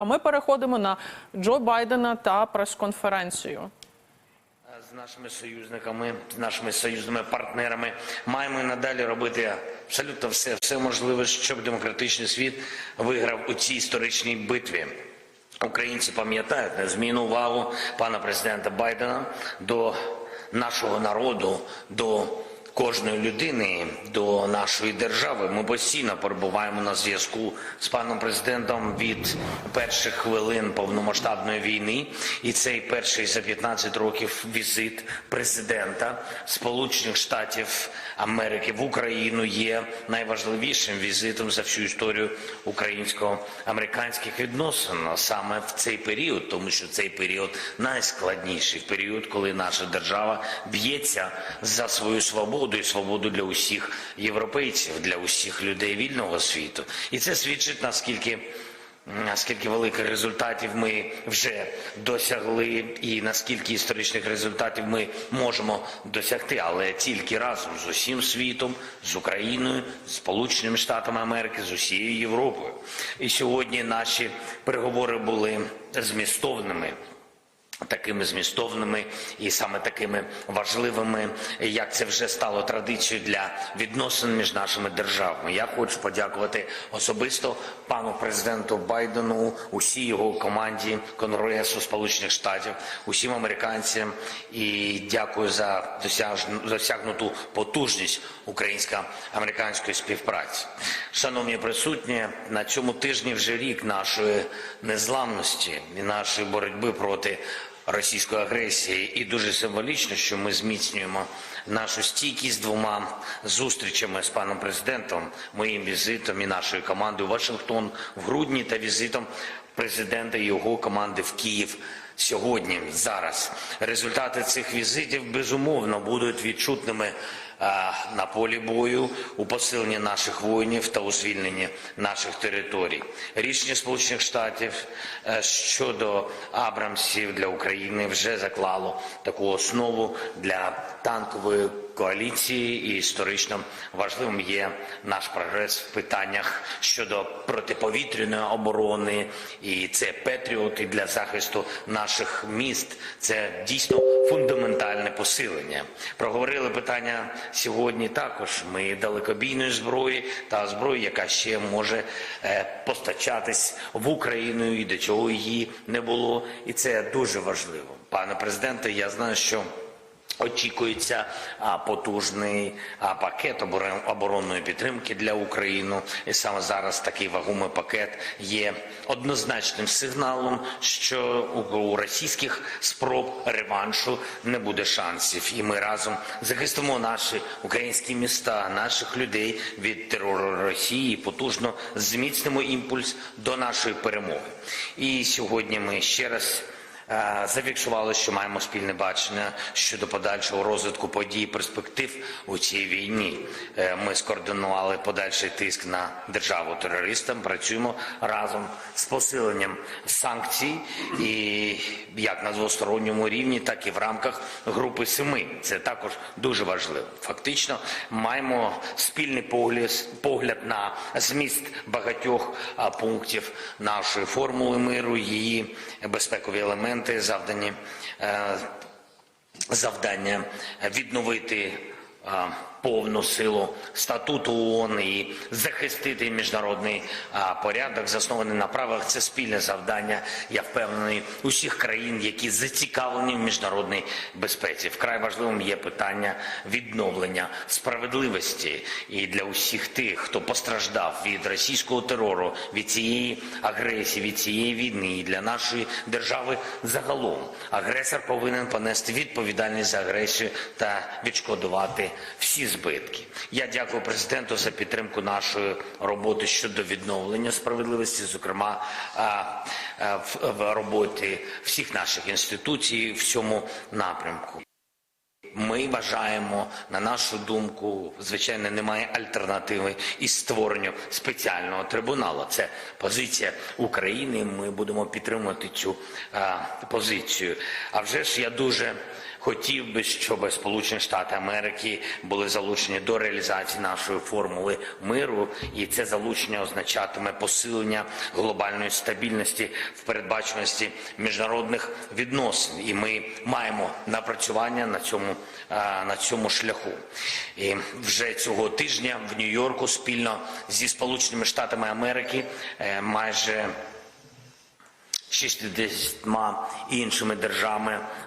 А ми переходимо на Джо Байдена та прес-конференцію. З нашими союзниками, з нашими союзними партнерами маємо і надалі робити абсолютно все можливе, щоб демократичний світ виграв у цій історичній битві. Українці пам'ятають незмінну увагу пана президента Байдена до нашого народу, до кожної людини, до нашої держави. Ми постійно перебуваємо на зв'язку з паном президентом від перших хвилин повномасштабної війни. І цей перший за 15 років візит президента Сполучених Штатів Америки в Україну є найважливішим візитом за всю історію українсько-американських відносин. Саме в цей період, тому що цей період найскладніший період, коли наша держава б'ється за свою свободу і свободу для усіх європейців, для усіх людей вільного світу. І це свідчить, наскільки великих результатів ми вже досягли і наскільки історичних результатів ми можемо досягти, але тільки разом з усім світом, з Україною, з Сполученими Штатами Америки, з усією Європою. І сьогодні наші переговори були змістовними. Такими змістовними і саме такими важливими, як це вже стало традицією для відносин між нашими державами. Я хочу подякувати особисто пану президенту Байдену, усій його команді Конгресу Сполучених Штатів, усім американцям і дякую за досягнуту потужність українсько-американської співпраці. Шановні присутні, на цьому тижні вже рік нашої незламності і нашої боротьби проти російської агресії. І дуже символічно, що ми зміцнюємо нашу стійкість двома зустрічами з паном президентом, моїм візитом і нашою командою в Вашингтон в грудні та візитом президента і його команди в Київ сьогодні, зараз. Результати цих візитів, безумовно, будуть відчутними на полі бою, у посиленні наших воїнів та у звільненні наших територій. Рішення Сполучених Штатів щодо Абрамсів для України вже заклало таку основу для танкової коаліції, і історично важливим є наш прогрес в питаннях щодо протиповітряної оборони, і це Петріот, і для захисту наших міст. Це дійсно фундаментальне посилення. Проговорили питання сьогодні також ми далекобійної зброї та зброї, яка ще може постачатись в Україну, і до чого її не було. І це дуже важливо. Пане президенте, я знаю, що очікується потужний пакет оборонної підтримки для України. І саме зараз такий вагомий пакет є однозначним сигналом, що у російських спроб реваншу не буде шансів. І ми разом захистимо наші українські міста, наших людей від терору Росії, і потужно зміцнимо імпульс до нашої перемоги. І сьогодні ми ще раз зафіксували, що маємо спільне бачення щодо подальшого розвитку подій і перспектив у цій війні. Ми скоординували подальший тиск на державу-терористам, працюємо разом з посиленням санкцій, і як на двосторонньому рівні, так і в рамках Групи 7. Це також дуже важливо. Фактично маємо спільний погляд на зміст багатьох пунктів нашої формули миру, її безпекові елементи, завдання відновити повну силу статуту ООН і захистити міжнародний порядок, заснований на правах. Це спільне завдання, я впевнений, усіх країн, які зацікавлені в міжнародній безпеці. Вкрай важливим є питання відновлення справедливості і для усіх тих, хто постраждав від російського терору, від цієї агресії, від цієї війни, і для нашої держави загалом. Агресор повинен понести відповідальність за агресію та відшкодувати всі збитки. Я дякую президенту за підтримку нашої роботи щодо відновлення справедливості, зокрема в роботі всіх наших інституцій в цьому напрямку. Ми ми вважаємо, на нашу думку, звичайно, немає альтернативи із створенню спеціального трибуналу. Це позиція України, ми будемо підтримувати цю позицію. А вже ж я дуже хотів би, щоб Сполучені Штати Америки були залучені до реалізації нашої формули миру, і це залучення означатиме посилення глобальної стабільності в передбачуваності міжнародних відносин. І ми маємо напрацювання на цьому шляху. І вже цього тижня в Нью-Йорку спільно зі Сполученими Штатами Америки майже 60 іншими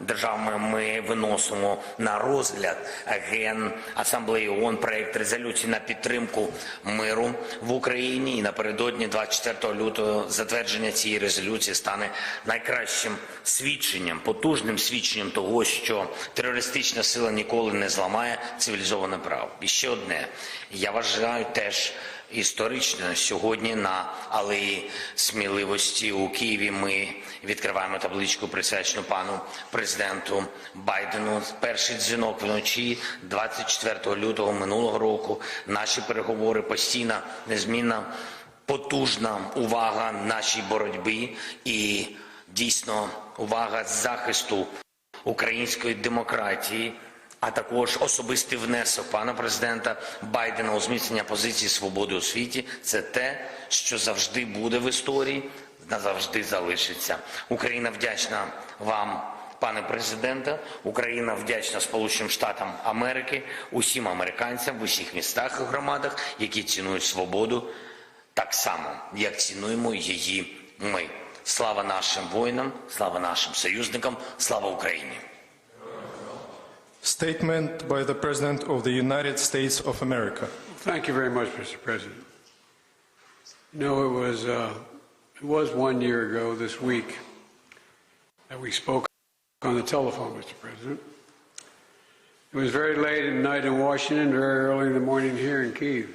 державами ми виносимо на розгляд Генасамблеї ООН проект резолюції на підтримку миру в Україні. І напередодні 24 лютого затвердження цієї резолюції стане найкращим свідченням, потужним свідченням того, що терористична сила ніколи не зламає цивілізоване право. І ще одне. Я вважаю теж історично, сьогодні на Алеї Сміливості у Києві ми відкриваємо табличку, присвячену пану президенту Байдену. Перший дзвінок вночі 24 лютого минулого року. Наші переговори постійна, незмінна, потужна увага нашій боротьбі і дійсно увага захисту української демократії, а також особистий внесок пана президента Байдена у зміцнення позиції свободи у світі. Це те, що завжди буде в історії, назавжди залишиться. Україна вдячна вам, пане президенте. Україна вдячна Сполученим Штатам Америки, усім американцям в усіх містах і громадах, які цінують свободу так само, як цінуємо її ми. Слава нашим воїнам, слава нашим союзникам, слава Україні! Statement by the President of the United States of America. Thank you very much, Mr. President. You know, it was 1 year ago this week that we spoke on the telephone, Mr. President. It was very late at night in Washington, very early in the morning here in Kyiv.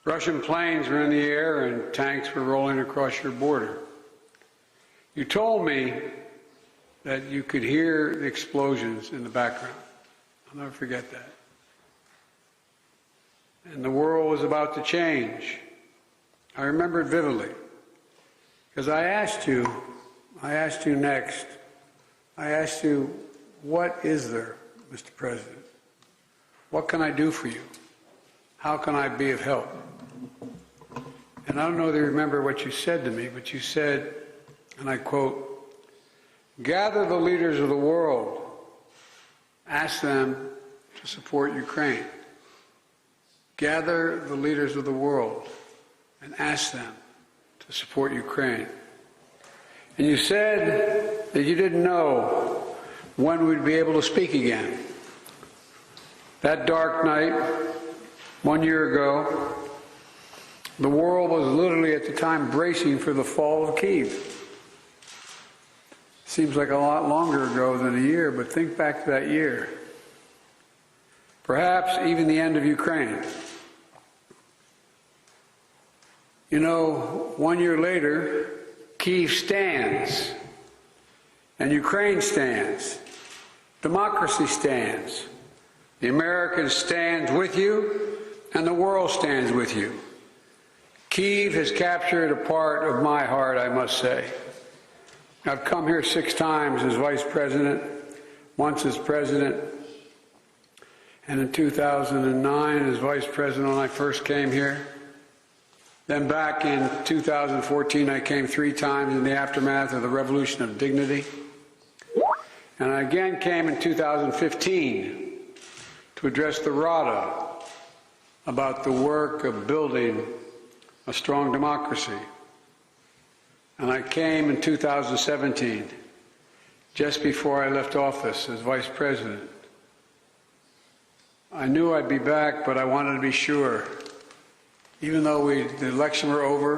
Russian planes were in the air and tanks were rolling across your border. You told me that you could hear the explosions in the background. I'll never forget that. And the world was about to change. I remember it vividly. Because I asked you next, I asked you, what is there, Mr. President? What can I do for you? How can I be of help? And I don't know if you remember what you said to me, but you said, and I quote, "Gather the leaders of the world, ask them to support Ukraine." Gather the leaders of the world and ask them to support Ukraine. And you said that you didn't know when we'd be able to speak again. That dark night, 1 year ago, the world was literally at the time bracing for the fall of Kyiv. Seems like a lot longer ago than a year, but think back to that year. Perhaps even the end of Ukraine. You know, 1 year later, Kyiv stands, and Ukraine stands. Democracy stands. The Americans stand with you, and the world stands with you. Kyiv has captured a part of my heart, I must say. I've come here 6 times as vice president, once as president, and in 2009 as vice president when I first came here. Then back in 2014 I came 3 times in the aftermath of the Revolution of Dignity. And I again came in 2015 to address the Rada about the work of building a strong democracy. And I came in 2017, just before I left office as vice president. I knew I'd be back, but I wanted to be sure. Even though the election were over,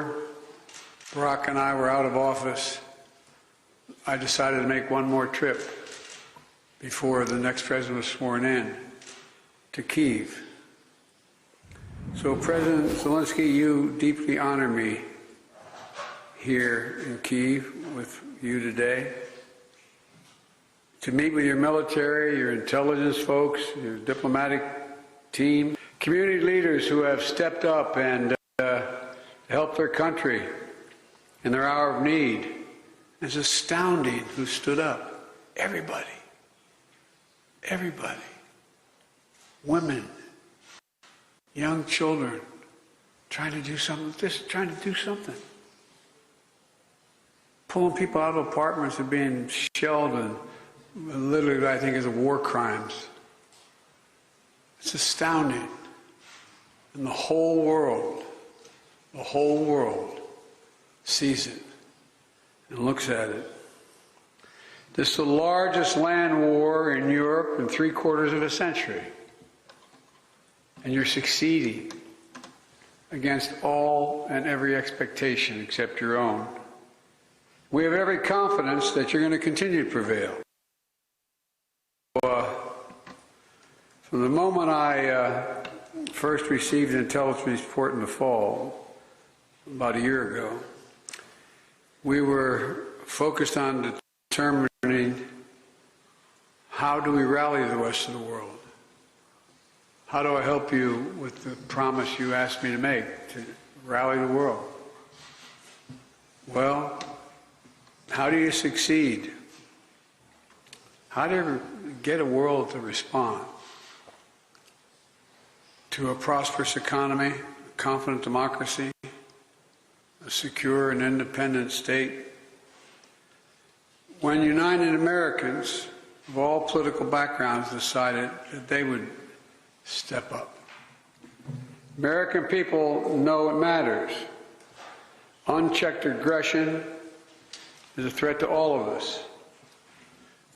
Barack and I were out of office, I decided to make one more trip before the next president was sworn in to Kyiv. So President Zelensky, you deeply honor me here in Kyiv with you today. to meet with your military, your intelligence folks, your diplomatic team, community leaders who have stepped up and helped their country in their hour of need. It's astounding who stood up. Everybody. Everybody. Women, young children, trying to do something, just trying to do something. Pulling people out of apartments and being shelled and literally what I think is war crimes. It's astounding. And the whole world sees it and looks at it. This is the largest land war in Europe in 3/4 of a century. And you're succeeding against all and every expectation except your own. We have every confidence that you're going to continue to prevail. From the moment I first received an intelligence report in the fall, about a year ago, we were focused on determining how do we rally the rest of the world. How do I help you with the promise you asked me to make, to rally the world? Well, how do you succeed? How do you get a world to respond to a prosperous economy, a confident democracy, a secure and independent state? When United Americans of all political backgrounds decided that they would step up. American people know it matters. Unchecked aggression is a threat to all of us.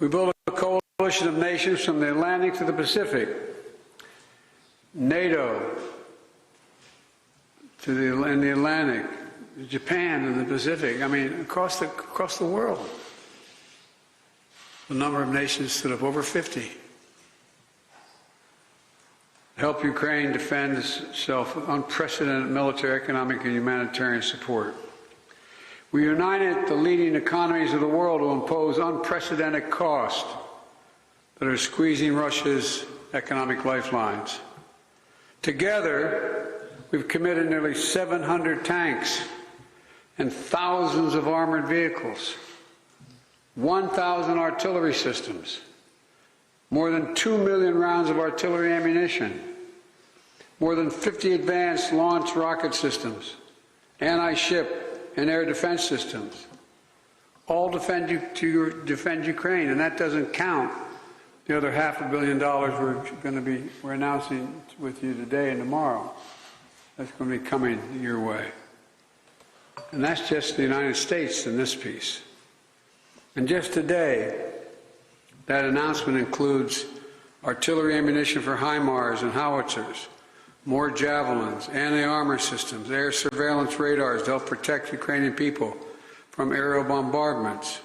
We built a coalition of nations from the Atlantic to the Pacific, NATO in the Atlantic, Japan in the Pacific. I mean, across the world. The number of nations stood up, over 50. Help Ukraine defend itself with unprecedented military, economic, and humanitarian support. We united the leading economies of the world to impose unprecedented costs that are squeezing Russia's economic lifelines. Together, we've committed nearly 700 tanks and thousands of armored vehicles, 1,000 artillery systems, more than 2 million rounds of artillery ammunition, more than 50 advanced launch rocket systems, anti-ship and air defense systems, all defend Ukraine, and that doesn't count the other $500 million we're announcing with you today and tomorrow. That's going to be coming your way. And that's just the United States in this piece. And just today, that announcement includes artillery ammunition for HIMARS and howitzers, more javelins, anti-armor systems, air surveillance radars to help protect Ukrainian people from aerial bombardments.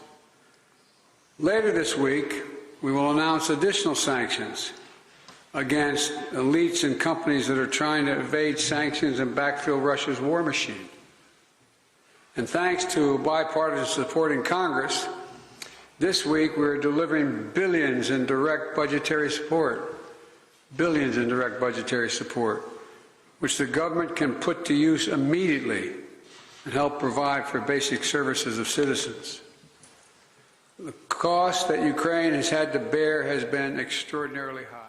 Later this week, we will announce additional sanctions against elites and companies that are trying to evade sanctions and backfill Russia's war machine. And thanks to bipartisan support in Congress, this week we're delivering billions in direct budgetary support. Billions in direct budgetary support, which the government can put to use immediately and help provide for basic services of citizens. The cost that Ukraine has had to bear has been extraordinarily high.